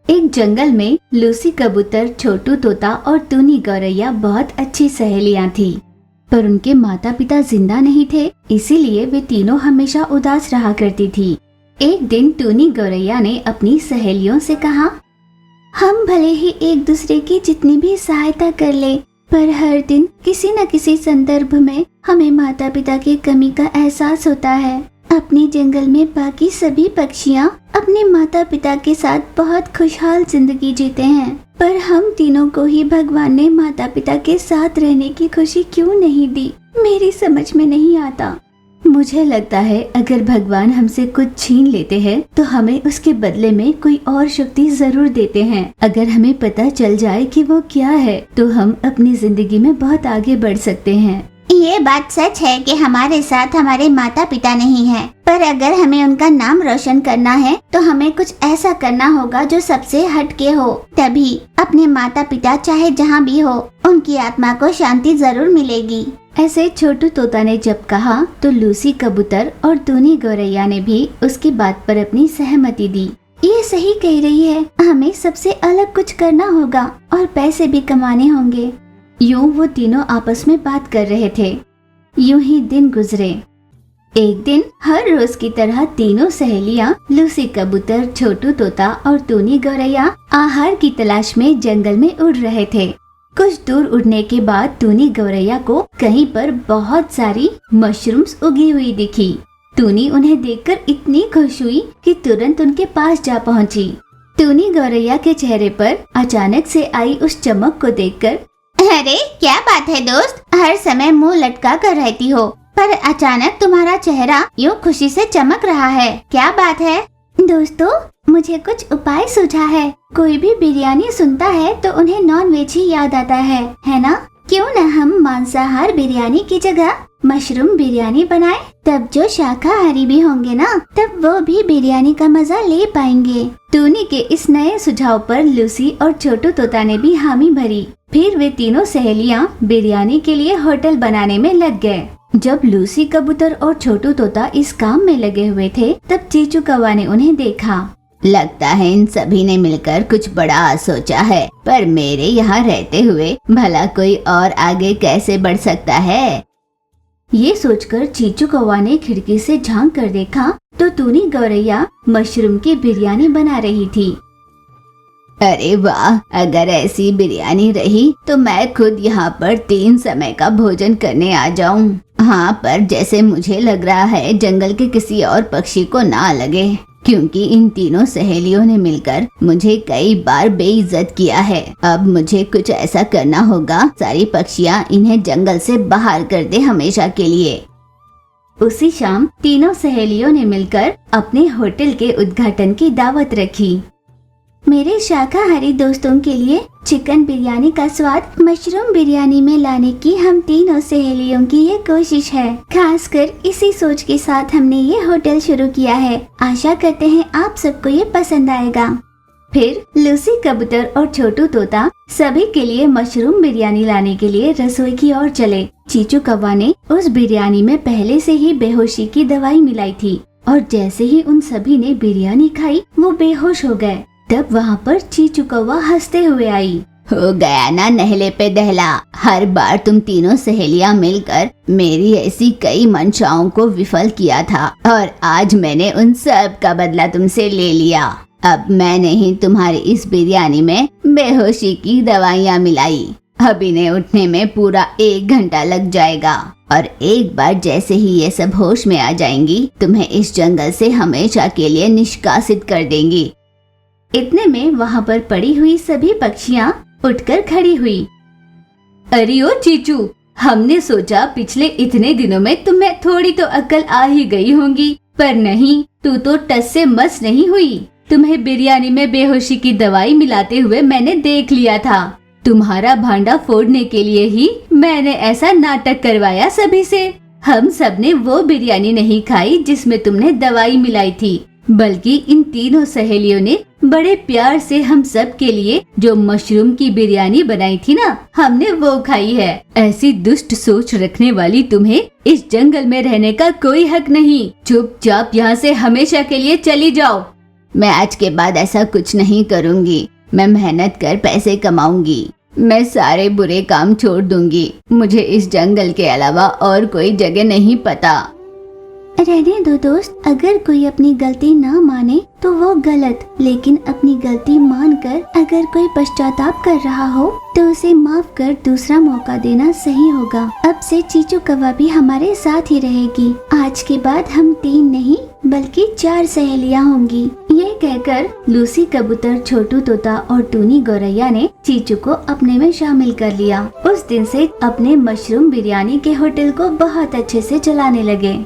एक जंगल में लूसी कबूतर, छोटू तोता और टूनी गौरैया बहुत अच्छी सहेलियां थी। पर उनके माता पिता जिंदा नहीं थे, इसीलिए वे तीनों हमेशा उदास रहा करती थी। एक दिन टूनी गौरैया ने अपनी सहेलियों से कहा, हम भले ही एक दूसरे की जितनी भी सहायता कर ले, पर हर दिन किसी न किसी संदर्भ में हमें माता पिता की कमी का एहसास होता है। अपने जंगल में बाकी सभी पक्षियाँ अपने माता पिता के साथ बहुत खुशहाल जिंदगी जीते हैं, पर हम तीनों को ही भगवान ने माता पिता के साथ रहने की खुशी क्यों नहीं दी, मेरी समझ में नहीं आता। मुझे लगता है अगर भगवान हमसे कुछ छीन लेते हैं तो हमें उसके बदले में कोई और शक्ति जरूर देते हैं। अगर हमें पता चल जाए कि वो क्या है तो हम अपनी जिंदगी में बहुत आगे बढ़ सकते हैं। ये बात सच है कि हमारे साथ हमारे माता पिता नहीं है, पर अगर हमें उनका नाम रोशन करना है तो हमें कुछ ऐसा करना होगा जो सबसे हटके हो, तभी अपने माता पिता चाहे जहाँ भी हो उनकी आत्मा को शांति जरूर मिलेगी। ऐसे छोटू तोता ने जब कहा तो लूसी कबूतर और टूनी गौरैया ने भी उसकी बात पर अपनी सहमति दी। ये सही कह रही है, हमें सबसे अलग कुछ करना होगा और पैसे भी कमाने होंगे। यूं वो तीनों आपस में बात कर रहे थे। यूं ही दिन गुजरे। एक दिन हर रोज की तरह तीनों सहेलियां लूसी कबूतर, छोटू तोता और टूनी गौरैया आहार की तलाश में जंगल में उड़ रहे थे। कुछ दूर उड़ने के बाद टूनी गौरैया को कहीं पर बहुत सारी मशरूम्स उगी हुई दिखी। टूनी उन्हें देखकर इतनी खुश हुई कि तुरंत उनके पास जा पहुंची। टूनी गौरैया के चेहरे पर अचानक से आई उस चमक को देखकर, अरे क्या बात है दोस्त, हर समय मुंह लटका कर रहती हो, पर अचानक तुम्हारा चेहरा यूँ खुशी से चमक रहा है, क्या बात है? दोस्तों, मुझे कुछ उपाय सूझा है। कोई भी बिरयानी सुनता है तो उन्हें नॉन वेज ही याद आता है ना? क्यों न हम मांसाहार बिरयानी की जगह मशरूम बिरयानी बनाएं? तब जो शाकाहारी भी होंगे ना, तब वो भी बिरयानी का मजा ले पाएंगे। टूनी के इस नए सुझाव पर लूसी और छोटू तोता ने भी हामी भरी। फिर वे तीनों सहेलियां बिरयानी के लिए होटल बनाने में लग गए। जब लूसी कबूतर और छोटू तोता इस काम में लगे हुए थे, तब चीचू कौवा ने उन्हें देखा। लगता है इन सभी ने मिलकर कुछ बड़ा सोचा है, पर मेरे यहाँ रहते हुए भला कोई और आगे कैसे बढ़ सकता है? ये सोचकर चीचू कौवा ने खिड़की से झांक कर देखा तो टूनी गौरैया मशरूम की बिरयानी बना रही थी। अरे वाह, अगर ऐसी बिरयानी रही तो मैं खुद यहाँ पर 3 समय का भोजन करने आ जाऊँ। हाँ, पर जैसे मुझे लग रहा है जंगल के किसी और पक्षी को ना लगे, क्योंकि इन तीनों सहेलियों ने मिलकर मुझे कई बार बेइज्जत किया है। अब मुझे कुछ ऐसा करना होगा, सारी पक्षियाँ इन्हें जंगल से बाहर कर दे हमेशा के लिए। उसी शाम तीनों सहेलियों ने मिलकर अपने होटल के उद्घाटन की दावत रखी। मेरे शाकाहारी दोस्तों के लिए चिकन बिरयानी का स्वाद मशरूम बिरयानी में लाने की हम तीनों सहेलियों की ये कोशिश है। खासकर इसी सोच के साथ हमने ये होटल शुरू किया है। आशा करते हैं आप सबको ये पसंद आएगा। फिर लूसी कबूतर और छोटू तोता सभी के लिए मशरूम बिरयानी लाने के लिए रसोई की ओर चले। चीचू कौवा ने उस बिरयानी में पहले से ही बेहोशी की दवाई मिलाई थी और जैसे ही उन सभी ने बिरयानी खाई वो बेहोश हो गए। तब वहाँ पर चीचू कौवा हंसते हुए आई। हो गया ना नहले पे दहला। हर बार तुम तीनों सहेलियां मिलकर मेरी ऐसी कई मंशाओं को विफल किया था और आज मैंने उन सब का बदला तुमसे ले लिया। अब मैंने ही तुम्हारी इस बिरयानी में बेहोशी की दवाइयाँ मिलाई। अब इन्हें उठने में पूरा 1 घंटा लग जाएगा और एक बार जैसे ही ये सब होश में आ जाएंगी तुम्हें इस जंगल से हमेशा के लिए निष्कासित कर देंगी। इतने में वहाँ पर पड़ी हुई सभी पक्षियाँ उठकर खड़ी हुई। अरे ओ चीचू, हमने सोचा पिछले इतने दिनों में तुम्हें थोड़ी तो अक्ल आ ही गई होंगी, पर नहीं, तू तो टस से मस नहीं हुई। तुम्हें बिरयानी में बेहोशी की दवाई मिलाते हुए मैंने देख लिया था। तुम्हारा भांडा फोड़ने के लिए ही मैंने ऐसा नाटक करवाया सभी से। हम सब ने वो बिरयानी नहीं खाई जिसमें तुमने दवाई मिलाई थी, बल्कि इन तीनों सहेलियों ने बड़े प्यार से हम सब के लिए जो मशरूम की बिरयानी बनाई थी ना, हमने वो खाई है। ऐसी दुष्ट सोच रखने वाली तुम्हें इस जंगल में रहने का कोई हक नहीं। चुपचाप यहाँ से हमेशा के लिए चली जाओ। मैं आज के बाद ऐसा कुछ नहीं करूँगी। मैं मेहनत कर पैसे कमाऊंगी। मैं सारे बुरे काम छोड़ दूंगी। मुझे इस जंगल के अलावा और कोई जगह नहीं पता। रहने दो दोस्त, अगर कोई अपनी गलती ना माने तो वो गलत, लेकिन अपनी गलती मानकर अगर कोई पश्चाताप कर रहा हो तो उसे माफ कर दूसरा मौका देना सही होगा। अब से चीचू कौवा भी हमारे साथ ही रहेगी। आज के बाद हम 3 नहीं बल्कि 4 सहेलियां होंगी। ये कहकर लूसी कबूतर, छोटू तोता और टूनी गौरैया ने चीचू को अपने में शामिल कर लिया। उस दिन से अपने मशरूम बिरयानी के होटल को बहुत अच्छे से चलाने लगे।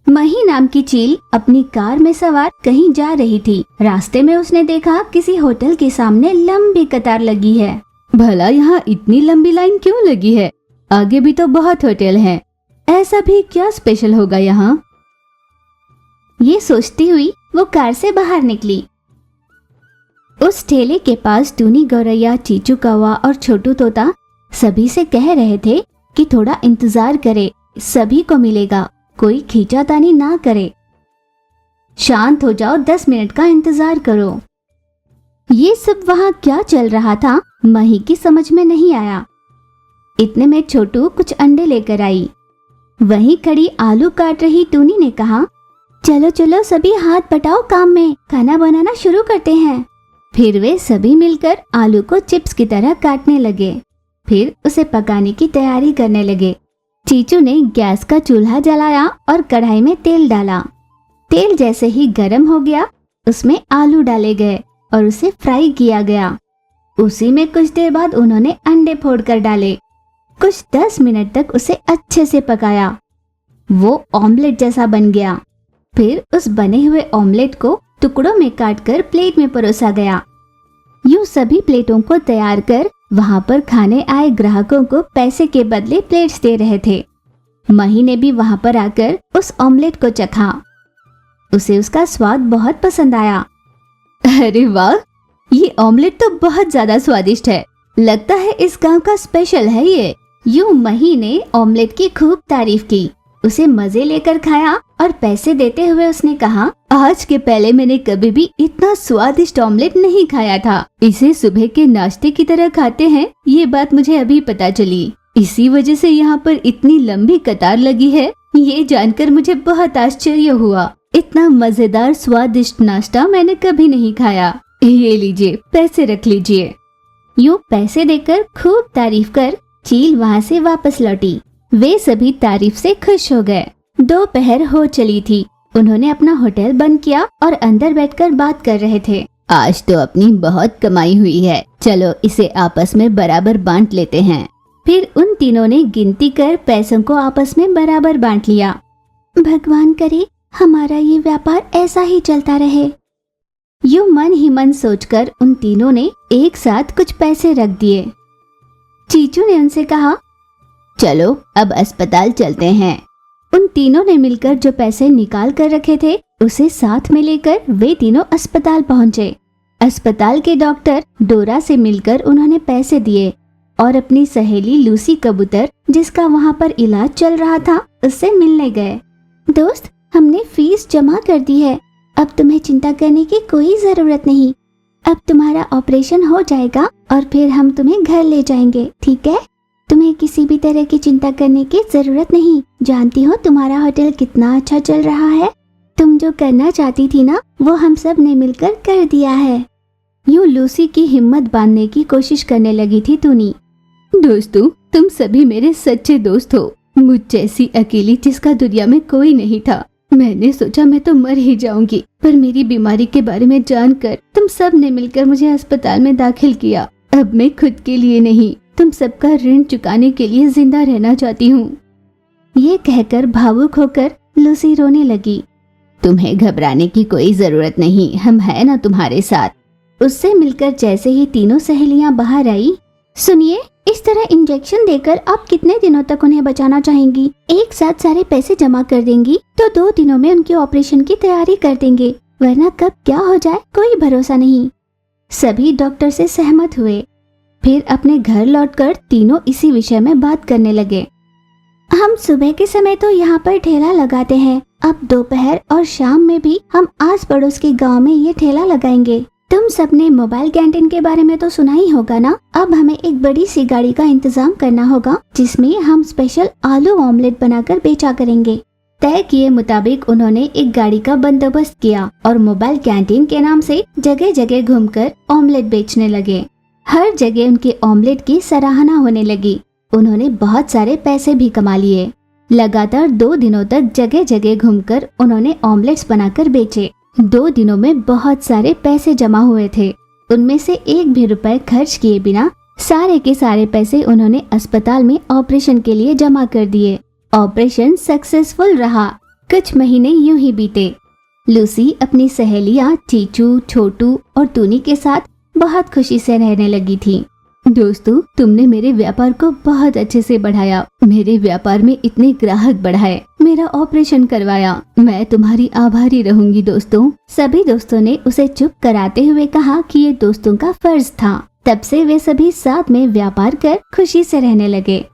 मही नाम की चील अपनी कार में सवार कहीं जा रही थी। रास्ते में उसने देखा किसी होटल के सामने लंबी कतार लगी है। भला यहाँ इतनी लंबी लाइन क्यों लगी है? आगे भी तो बहुत होटल हैं। ऐसा भी क्या स्पेशल होगा यहाँ? ये सोचती हुई वो कार से बाहर निकली। उस ठेले के पास टूनी गौरैया, चीचू कौवा और छोटू तोता सभी से कह रहे थे कि थोड़ा इंतजार करे, सभी को मिलेगा, कोई खींचातानी ना करे। शांत हो जाओ, 10 मिनट का इंतजार करो। ये सब वहाँ क्या चल रहा था मही की समझ में नहीं आया। इतने में छोटू कुछ अंडे लेकर आई। वहीं खड़ी आलू काट रही टूनी ने कहा, चलो चलो सभी हाथ बटाओ काम में, खाना बनाना शुरू करते हैं। फिर वे सभी मिलकर आलू को चिप्स की तरह काटने लगे। फिर उसे पकाने की तैयारी करने लगे। चीचू ने गैस का चूल्हा जलाया और कढ़ाई में तेल डाला। तेल जैसे ही गर्म हो गया, उसमें आलू डाले गए और उसे फ्राई किया गया। उसी में कुछ देर बाद उन्होंने अंडे फोड़कर डाले। कुछ 10 मिनट तक उसे अच्छे से पकाया। वो ऑमलेट जैसा बन गया। फिर उस बने हुए ऑमलेट को टुकड़ों में काटकर प्लेट में परोसा गया। यूं सभी प्लेटों को तैयार कर वहां पर खाने आए ग्राहकों को पैसे के बदले प्लेट्स दे रहे थे। मही ने भी वहां पर आकर उस ऑमलेट को चखा। उसे उसका स्वाद बहुत पसंद आया। अरे वाह, ये ऑमलेट तो बहुत ज्यादा स्वादिष्ट है। लगता है इस गांव का स्पेशल है ये। यूं मही ने ऑमलेट की खूब तारीफ की। उसे मजे लेकर खाया और पैसे देते हुए उसने कहा, आज के पहले मैंने कभी भी इतना स्वादिष्ट ऑमलेट नहीं खाया था। इसे सुबह के नाश्ते की तरह खाते हैं, ये बात मुझे अभी पता चली। इसी वजह से यहाँ पर इतनी लंबी कतार लगी है। ये जानकर मुझे बहुत आश्चर्य हुआ। इतना मजेदार स्वादिष्ट नाश्ता मैंने कभी नहीं खाया। ये लीजिए, पैसे रख लीजिए। यूं पैसे देकर खूब तारीफ कर चील वहाँ से वापस लौटी। वे सभी तारीफ से खुश हो गए। दोपहर हो चली थी। उन्होंने अपना होटल बंद किया और अंदर बैठकर बात कर रहे थे। आज तो अपनी बहुत कमाई हुई है, चलो इसे आपस में बराबर बांट लेते हैं। फिर उन तीनों ने गिनती कर पैसों को आपस में बराबर बांट लिया। भगवान करे हमारा ये व्यापार ऐसा ही चलता रहे। यूं मन ही मन सोचकर उन तीनों ने एक साथ कुछ पैसे रख दिए। चीचू ने उनसे कहा, चलो अब अस्पताल चलते हैं। उन तीनों ने मिलकर जो पैसे निकाल कर रखे थे उसे साथ में लेकर वे तीनों अस्पताल पहुंचे। अस्पताल के डॉक्टर डोरा से मिलकर उन्होंने पैसे दिए और अपनी सहेली लूसी कबूतर, जिसका वहां पर इलाज चल रहा था, उससे मिलने गए। दोस्त, हमने फीस जमा कर दी है, अब तुम्हें चिंता करने की कोई जरूरत नहीं। अब तुम्हारा ऑपरेशन हो जाएगा और फिर हम तुम्हें घर ले जाएंगे, ठीक है? तुम्हें किसी भी तरह की चिंता करने की जरूरत नहीं। जानती हो तुम्हारा होटल कितना अच्छा चल रहा है। तुम जो करना चाहती थी ना, वो हम सब ने मिलकर कर दिया है। यूं लूसी की हिम्मत बांधने की कोशिश करने लगी थी टूनी। दोस्तों, तुम सभी मेरे सच्चे दोस्त हो। मुझ जैसी अकेली जिसका दुनिया में कोई नहीं था। मैंने सोचा मैं तो मर ही जाऊंगी, पर मेरी बीमारी के बारे में जानकर तुम सब ने मिलकर मुझे अस्पताल में दाखिल किया। अब मैं खुद के लिए नहीं, तुम सबका ऋण चुकाने के लिए जिंदा रहना चाहती हूँ। ये कहकर भावुक होकर लूसी रोने लगी। तुम्हें घबराने की कोई जरूरत नहीं, हम हैं ना तुम्हारे साथ। उससे मिलकर जैसे ही तीनों सहेलियां बाहर आई, सुनिए, इस तरह इंजेक्शन देकर आप कितने दिनों तक उन्हें बचाना चाहेंगी? एक साथ सारे पैसे जमा कर देंगी तो 2 दिनों में उनके ऑपरेशन की तैयारी कर देंगे, वरना कब क्या हो जाए कोई भरोसा नहीं। सभी डॉक्टर से सहमत हुए। फिर अपने घर लौटकर तीनों इसी विषय में बात करने लगे। हम सुबह के समय तो यहाँ पर ठेला लगाते हैं, अब दोपहर और शाम में भी हम आस पड़ोस के गांव में ये ठेला लगाएंगे। तुम सबने मोबाइल कैंटीन के बारे में तो सुना ही होगा ना। अब हमें एक बड़ी सी गाड़ी का इंतजाम करना होगा जिसमें हम स्पेशल आलू ऑमलेट बनाकर बेचा करेंगे। तय किए मुताबिक उन्होंने एक गाड़ी का बंदोबस्त किया और मोबाइल कैंटीन के नाम से जगह जगह घूमकर ऑमलेट बेचने लगे। हर जगह उनके ऑमलेट की सराहना होने लगी। उन्होंने बहुत सारे पैसे भी कमा लिए। लगातार 2 दिनों तक जगह जगह घूमकर उन्होंने ऑमलेट्स बनाकर बेचे। 2 दिनों में बहुत सारे पैसे जमा हुए थे। उनमें से 1 भी रुपए खर्च किए बिना सारे के सारे पैसे उन्होंने अस्पताल में ऑपरेशन के लिए जमा कर दिए। ऑपरेशन सक्सेसफुल रहा। कुछ महीने यूं ही बीते। लूसी अपनी सहेलियां चीचू, छोटू और टूनी के साथ बहुत खुशी से रहने लगी थी। दोस्तों, तुमने मेरे व्यापार को बहुत अच्छे से बढ़ाया, मेरे व्यापार में इतने ग्राहक बढ़ाए, मेरा ऑपरेशन करवाया। मैं तुम्हारी आभारी रहूंगी दोस्तों। सभी दोस्तों ने उसे चुप कराते हुए कहा कि ये दोस्तों का फर्ज था। तब से वे सभी साथ में व्यापार कर खुशी से रहने लगे।